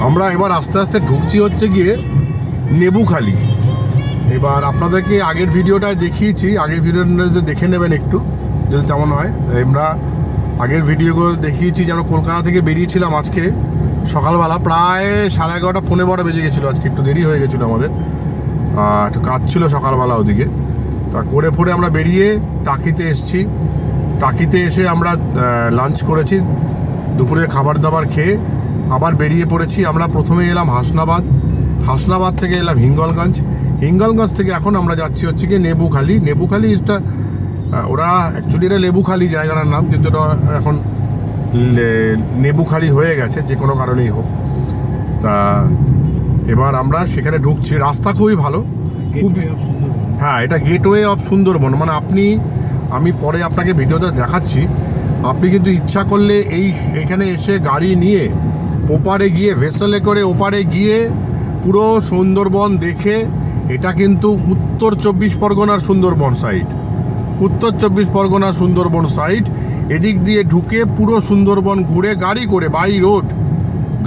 আমরা এবার আস্তে আস্তে ঢুকছি হচ্ছে গিয়ে নেবুখালি। এবার আপনাদেরকে আগের ভিডিওটায় দেখিয়েছি, আগের ভিডিওটা দেখে নেবেন একটু যদি তেমন হয়। আমরা আগের ভিডিওগুলো দেখিয়েছি যেন কলকাতা থেকে বেরিয়েছিলাম আজকে সকালবেলা প্রায় 11:30 পৌনে 12 বেজে গেছিলো। আজকে একটু দেরি হয়ে গেছিলো আমাদের, একটু কাজ ছিল সকালবেলা ওদিকে। তা করে পরে আমরা বেরিয়ে টাকিতে এসেছি। টাকিতে এসে আমরা লাঞ্চ করেছি, দুপুরে খাবার দাবার খেয়ে আবার বেরিয়ে পড়েছি। আমরা প্রথমে এলাম হাসনাবাদ, হাসনাবাদ থেকে এলাম হিঙ্গলগঞ্জ, হিঙ্গলগঞ্জ থেকে এখন আমরা যাচ্ছি হচ্ছে কি নেবুখালি। নেবুখালি এটা ওরা অ্যাকচুয়ালি এটা লেবুখালি জায়গাটার নাম, কিন্তু এটা এখন নেবুখালি হয়ে গেছে যে কোনো কারণেই হোক। তা এবার আমরা সেখানে ঢুকছি। রাস্তা খুবই ভালো, খুবই হ্যাঁ, এটা গেটওয়ে অফ সুন্দরবন। মানে আমি পরে আপনাকে ভিডিওতে দেখাচ্ছি। আপনি কিন্তু ইচ্ছা করলে এইখানে এসে গাড়ি নিয়ে ওপারে গিয়ে ভেসেলে করে ওপারে গিয়ে পুরো সুন্দরবন দেখে, এটা কিন্তু উত্তর 24 পরগনার সুন্দরবন সাইড, উত্তর 24 পরগনার সুন্দরবন সাইড। এদিক দিয়ে ঢুকে পুরো সুন্দরবন ঘুরে গাড়ি করে বাই রোড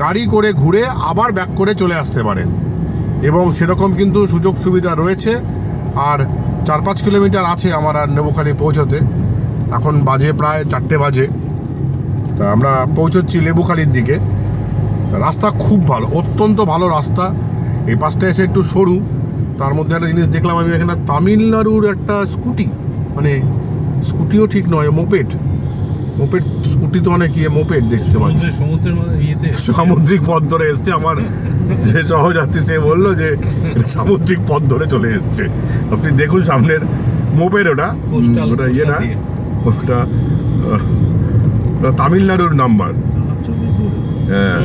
গাড়ি করে ঘুরে আবার ব্যাক করে চলে আসতে পারেন, এবং সেরকম কিন্তু সুযোগ সুবিধা রয়েছে। আর 4-5 কিলোমিটার আছে আমার আর নেবুখালি পৌঁছতে। এখন বাজে প্রায় 4টে বাজে। তা আমরা পৌঁছচ্ছি লেবুখালির দিকে। তা রাস্তা খুব ভালো, অত্যন্ত ভালো রাস্তা। এই পাশটা এসে একটু সরু, তার মধ্যে একটা জিনিস দেখলাম আমি এখানে, তামিলনাড়ুর একটা স্কুটি, মানে স্কুটিও ঠিক নয়, মোপেড স্কুটি তো অনেক মোপেড দেখতে পাচ্ছি। সমুদ্রের মধ্যে সামুদ্রিক পথ ধরে এসছে। আমার যে সহযাত্রী সে বললো যে সামুদ্রিক পথ ধরে চলে এসছে। আপনি দেখুন সামনের মোপেড, ওটা ইয়ে না, ওটা তামিলনাড়ুর নাম্বার। হ্যাঁ,